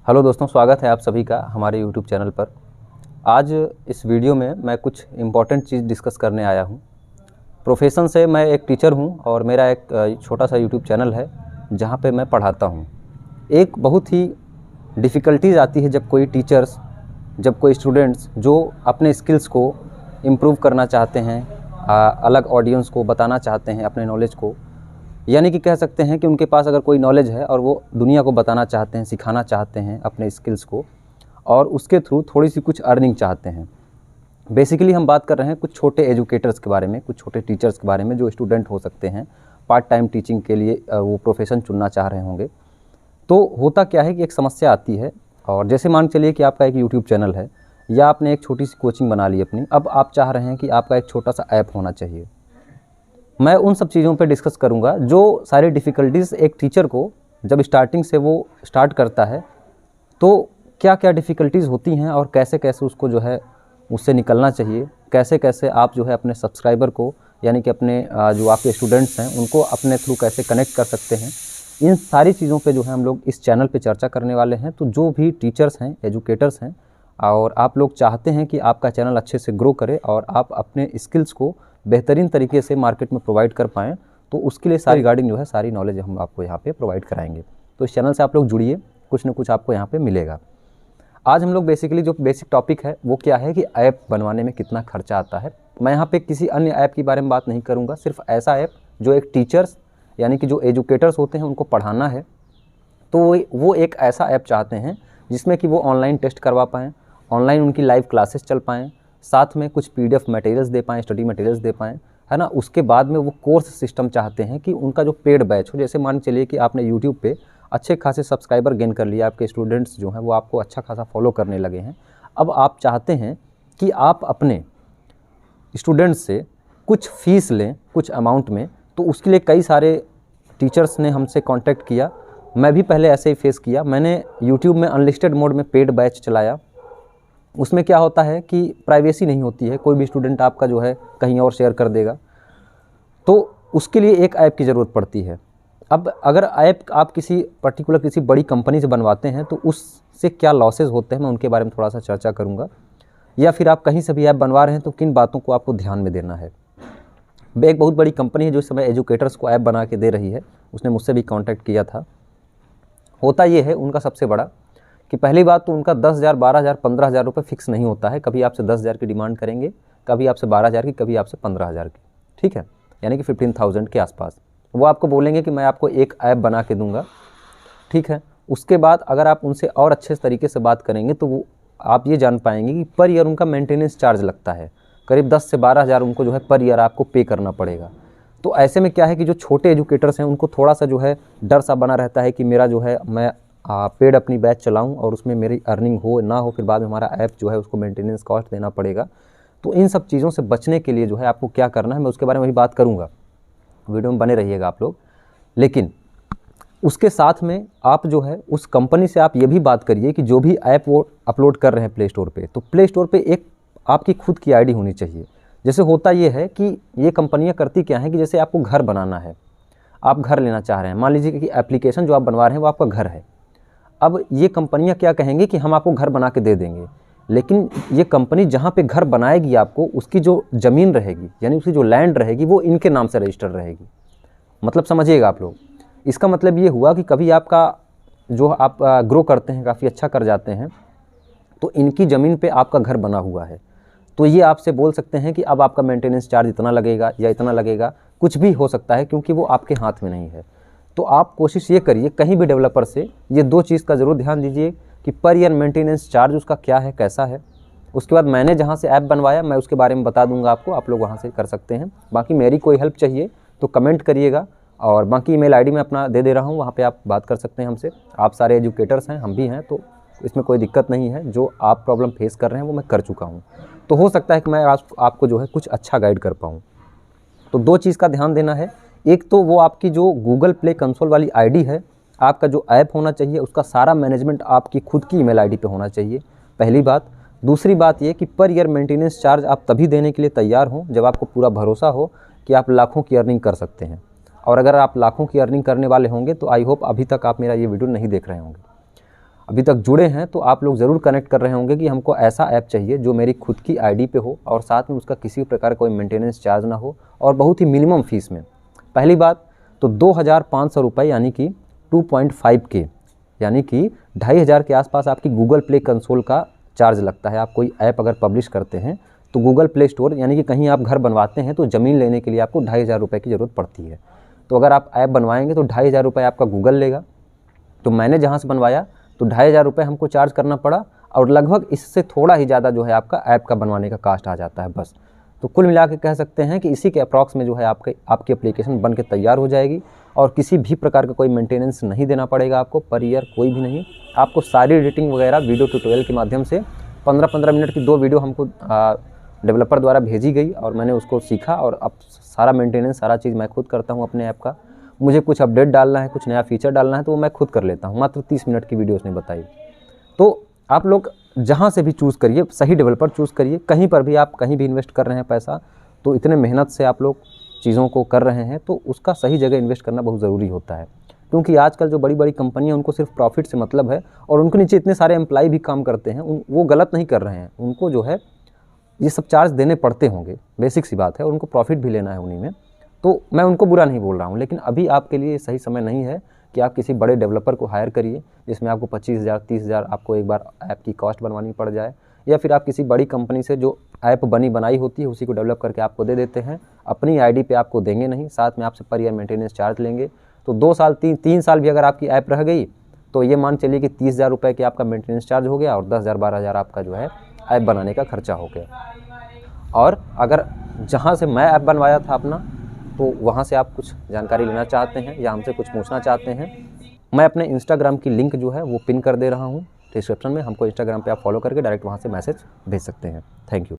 Hello दोस्तों, स्वागत है आप सभी का हमारे यूट्यूब चैनल पर। आज इस वीडियो में मैं कुछ इम्पॉर्टेंट चीज़ डिस्कस करने आया हूँ। प्रोफेशन से मैं एक टीचर हूँ और मेरा एक छोटा सा यूट्यूब चैनल है जहाँ पे मैं पढ़ाता हूँ। एक बहुत ही डिफ़िकल्टीज़ आती है जब कोई टीचर्स, जब कोई स्टूडेंट्स जो अपने स्किल्स को इम्प्रूव करना चाहते हैं, अलग ऑडियंस को बताना चाहते हैं अपने नॉलेज को, यानी कि कह सकते हैं कि उनके पास अगर कोई नॉलेज है और वो दुनिया को बताना चाहते हैं, सिखाना चाहते हैं अपने स्किल्स को, और उसके थ्रू थोड़ी सी कुछ अर्निंग चाहते हैं। बेसिकली हम बात कर रहे हैं कुछ छोटे एजुकेटर्स के बारे में, कुछ छोटे टीचर्स के बारे में जो स्टूडेंट हो सकते हैं, पार्ट टाइम टीचिंग के लिए वो प्रोफेशन चुनना चाह रहे होंगे। तो होता क्या है कि एक समस्या आती है, और जैसे मान चलिए कि आपका एक यूट्यूब चैनल है या आपने एक छोटी सी कोचिंग बना ली अपनी। अब आप चाह रहे हैं कि आपका एक छोटा सा ऐप होना चाहिए। मैं उन सब चीज़ों पे डिस्कस करूँगा जो सारी डिफ़िकल्टीज़ एक टीचर को जब स्टार्टिंग से वो स्टार्ट करता है तो क्या क्या डिफ़िकल्टीज़ होती हैं और कैसे कैसे उसको जो है उससे निकलना चाहिए, कैसे कैसे आप जो है अपने सब्सक्राइबर को, यानी कि अपने जो आपके स्टूडेंट्स हैं उनको अपने थ्रू कैसे कनेक्ट कर सकते हैं। इन सारी चीज़ों पे जो है हम लोग इस चैनल पे चर्चा करने वाले हैं। तो जो भी टीचर्स हैं, एजुकेटर्स हैं, और आप लोग चाहते हैं कि आपका चैनल अच्छे से ग्रो करे और आप अपने स्किल्स को बेहतरीन तरीके से मार्केट में प्रोवाइड कर पाएँ, तो उसके लिए सारी रिगार्डिंग जो है सारी नॉलेज हम आपको यहाँ पे प्रोवाइड कराएंगे। तो इस चैनल से आप लोग जुड़िए, कुछ न कुछ आपको यहाँ पे मिलेगा। आज हम लोग बेसिकली जो बेसिक टॉपिक है वो क्या है कि ऐप बनवाने में कितना खर्चा आता है। मैं यहाँ पे किसी अन्य ऐप के बारे में बात नहीं करूँगा, सिर्फ ऐसा ऐप जो एक टीचर्स यानी कि जो एजुकेटर्स होते हैं उनको पढ़ाना है, तो वो एक ऐसा ऐप चाहते हैं जिसमें कि वो ऑनलाइन टेस्ट करवा पाएँ, ऑनलाइन उनकी लाइव क्लासेस चल पाएँ, साथ में कुछ PDF मटेरियल्स दे पाएँ, स्टडी मटेरियल्स दे पाएँ, है ना। उसके बाद में वो कोर्स सिस्टम चाहते हैं कि उनका जो पेड बैच हो। जैसे मान चलिए कि आपने यूट्यूब पे अच्छे खासे सब्सक्राइबर गेन कर लिया, आपके स्टूडेंट्स जो हैं वो आपको अच्छा खासा फॉलो करने लगे हैं। अब आप चाहते हैं कि आप अपने स्टूडेंट्स से कुछ फ़ीस लें कुछ अमाउंट में। तो उसके लिए कई सारे टीचर्स ने हमसे कॉन्टैक्ट किया। मैं भी पहले ऐसे ही फेस किया। मैंने यूट्यूब में अनलिस्टेड मोड में पेड बैच चलाया। उसमें क्या होता है कि प्राइवेसी नहीं होती है, कोई भी स्टूडेंट आपका जो है कहीं और शेयर कर देगा। तो उसके लिए एक ऐप की ज़रूरत पड़ती है। अब अगर ऐप आप किसी पर्टिकुलर किसी बड़ी कंपनी से बनवाते हैं तो उससे क्या लॉसेस होते हैं, मैं उनके बारे में थोड़ा सा चर्चा करूँगा। या फिर आप कहीं से भी ऐप बनवा रहे हैं तो किन बातों को आपको ध्यान में देना है। एक बहुत बड़ी कंपनी है जो इस समय एजुकेटर्स को ऐप बना के दे रही है, उसने मुझसे भी कॉन्टैक्ट किया था। होता ये है उनका सबसे बड़ा कि पहली बात तो उनका 10,000, 12,000, 15,000 रुपये फिक्स नहीं होता है। कभी आपसे 10,000 की डिमांड करेंगे, कभी आपसे 12,000 की, कभी आपसे 15,000 की, ठीक है, यानी कि 15,000 के आसपास। वो आपको बोलेंगे कि मैं आपको एक ऐप बना के दूंगा, ठीक है। उसके बाद अगर आप उनसे और अच्छे तरीके से बात करेंगे तो वो आप ये जान पाएंगे कि पर ईयर उनका मेंटेनेंस चार्ज लगता है, करीब 10 से 12,000 उनको जो है पर ईयर आपको पे करना पड़ेगा। तो ऐसे में क्या है कि जो छोटे एजुकेटर्स हैं उनको थोड़ा सा जो है डर सा बना रहता है कि मेरा जो है मैं पेड अपनी बैच चलाऊं और उसमें मेरी अर्निंग हो ना हो, फिर बाद में हमारा ऐप जो है उसको मेंटेनेंस कॉस्ट देना पड़ेगा। तो इन सब चीज़ों से बचने के लिए जो है आपको क्या करना है, मैं उसके बारे में भी बात करूंगा, वीडियो में बने रहिएगा आप लोग। लेकिन उसके साथ में आप जो है उस कंपनी से आप ये भी बात करिए कि जो भी ऐप वो अपलोड कर रहे हैं प्ले स्टोर पे, तो प्ले स्टोर पे एक आपकी खुद की आईडी होनी चाहिए। जैसे होता ये है कि ये कंपनियां करती क्या हैं कि जैसे आपको घर बनाना है, आप घर लेना चाह रहे हैं, मान लीजिए कि एप्लीकेशन जो आप बनवा रहे हैं वो आपका घर है। अब ये कंपनियां क्या कहेंगी कि हम आपको घर बना के दे देंगे, लेकिन ये कंपनी जहाँ पे घर बनाएगी आपको, उसकी जो ज़मीन रहेगी यानी उसकी जो लैंड रहेगी वो इनके नाम से रजिस्टर रहेगी। मतलब समझिएगा आप लोग, इसका मतलब ये हुआ कि कभी आपका जो आप ग्रो करते हैं, काफ़ी अच्छा कर जाते हैं, तो इनकी ज़मीन पे आपका घर बना हुआ है, तो ये आपसे बोल सकते हैं कि अब आपका मेंटेनेंस चार्ज इतना लगेगा या इतना लगेगा, कुछ भी हो सकता है क्योंकि वो आपके हाथ में नहीं है। तो आप कोशिश ये करिए कहीं भी डेवलपर से ये दो चीज़ का ज़रूर ध्यान दीजिए कि पर ईयर मेंटेनेंस चार्ज उसका क्या है, कैसा है। उसके बाद मैंने जहाँ से ऐप बनवाया मैं उसके बारे में बता दूंगा आपको, आप लोग वहाँ से कर सकते हैं। बाकी मेरी कोई हेल्प चाहिए तो कमेंट करिएगा, और बाकी ईमेल आईडी मैं अपना दे दे रहा हूँ, वहाँ पे आप बात कर सकते हैं हमसे। आप सारे एजुकेटर्स हैं, हम भी हैं, तो इसमें कोई दिक्कत नहीं है। जो आप प्रॉब्लम फेस कर रहे हैं वो मैं कर चुका हूँ, तो हो सकता है कि मैं आपको जो है कुछ अच्छा गाइड कर पाऊँ। तो दो चीज़ का ध्यान देना है, एक तो वो आपकी जो गूगल प्ले कंसोल वाली आईडी है, आपका जो ऐप होना चाहिए उसका सारा मैनेजमेंट आपकी खुद की ईमेल आईडी पे होना चाहिए, पहली बात। दूसरी बात ये कि पर ईयर मेंटेनेंस चार्ज आप तभी देने के लिए तैयार हों जब आपको पूरा भरोसा हो कि आप लाखों की अर्निंग कर सकते हैं। और अगर आप लाखों की अर्निंग करने वाले होंगे तो आई होप अभी तक आप मेरा ये वीडियो नहीं देख रहे होंगे। अभी तक जुड़े हैं तो आप लोग ज़रूर कनेक्ट कर रहे होंगे कि हमको ऐसा ऐप चाहिए जो मेरी खुद की आईडी पे हो और साथ में उसका किसी प्रकार का कोई मेंटेनेंस चार्ज ना हो और बहुत ही मिनिमम फीस में। पहली बात तो 2500 रुपये यानी कि 2.5K यानी कि 2500 के आसपास आपकी गूगल प्ले कंसोल का चार्ज लगता है। आप कोई ऐप अगर पब्लिश करते हैं तो गूगल प्ले स्टोर यानी कि कहीं आप घर बनवाते हैं तो ज़मीन लेने के लिए आपको 2500 रुपये की ज़रूरत पड़ती है। तो अगर आप ऐप बनवाएंगे तो 2500 रुपये आपका गूगल लेगा। तो मैंने जहाँ से बनवाया तो 2500 रुपये हमको चार्ज करना पड़ा और लगभग इससे थोड़ा ही ज़्यादा जो है आपका ऐप का बनवाने का कास्ट आ जाता है बस। तो कुल मिला के कह सकते हैं कि इसी के अप्रॉक्स में जो है आपकी एप्लीकेशन बन के तैयार हो जाएगी और किसी भी प्रकार का कोई मेंटेनेंस नहीं देना पड़ेगा आपको पर ईयर, कोई भी नहीं। आपको सारी एडिटिंग वगैरह वीडियो ट्यूटोरियल के माध्यम से 15-15 मिनट की 2 वीडियो हमको डेवलपर द्वारा भेजी गई और मैंने उसको सीखा और अब सारा मेंटेनेंस सारा चीज़ मैं खुद करता हूँ अपने ऐप का। मुझे कुछ अपडेट डालना है, कुछ नया फीचर डालना है तो वो मैं खुद कर लेता हूँ। मात्र 30 मिनट की वीडियो उसने बताई। तो आप लोग जहाँ से भी चूज़ करिए, सही डेवलपर चूज़ करिए। कहीं पर भी आप कहीं भी इन्वेस्ट कर रहे हैं पैसा तो इतने मेहनत से आप लोग चीज़ों को कर रहे हैं तो उसका सही जगह इन्वेस्ट करना बहुत ज़रूरी होता है। क्योंकि आजकल जो बड़ी बड़ी कंपनियां उनको सिर्फ प्रॉफिट से मतलब है और उनके नीचे इतने सारे एम्प्लॉय भी काम करते हैं, वो गलत नहीं कर रहे हैं। उनको जो है ये सब चार्ज देने पड़ते होंगे, बेसिक सी बात है, और उनको प्रॉफिट भी लेना है उन्हीं में। तो मैं उनको बुरा नहीं बोल रहा हूँ, लेकिन अभी आपके लिए सही समय नहीं है कि आप किसी बड़े डेवलपर को हायर करिए जिसमें आपको 25,000 30,000 आपको एक बार ऐप की कॉस्ट बनवानी पड़ जाए, या फिर आप किसी बड़ी कंपनी से जो ऐप बनाई होती है उसी को डेवलप करके आपको दे देते हैं। अपनी आईडी पे आपको देंगे नहीं, साथ में आपसे पर ईयर मेंटेनेंस चार्ज लेंगे। तो 2 साल 3 साल भी अगर आपकी ऐप रह गई तो ये मान चलिए कि 30,000 रुपये की आपका मेंटेनेंस चार्ज हो गया और 10,000 12,000 आपका जो है ऐप बनाने का खर्चा हो गया। और अगर जहाँ से मैं ऐप बनवाया था अपना तो वहाँ से आप कुछ जानकारी लेना चाहते हैं या हमसे कुछ पूछना चाहते हैं, मैं अपने इंस्टाग्राम की लिंक जो है वो पिन कर दे रहा हूँ डिस्क्रिप्शन में। हमको इंस्टाग्राम पे आप फॉलो करके डायरेक्ट वहाँ से मैसेज भेज सकते हैं। Thank you.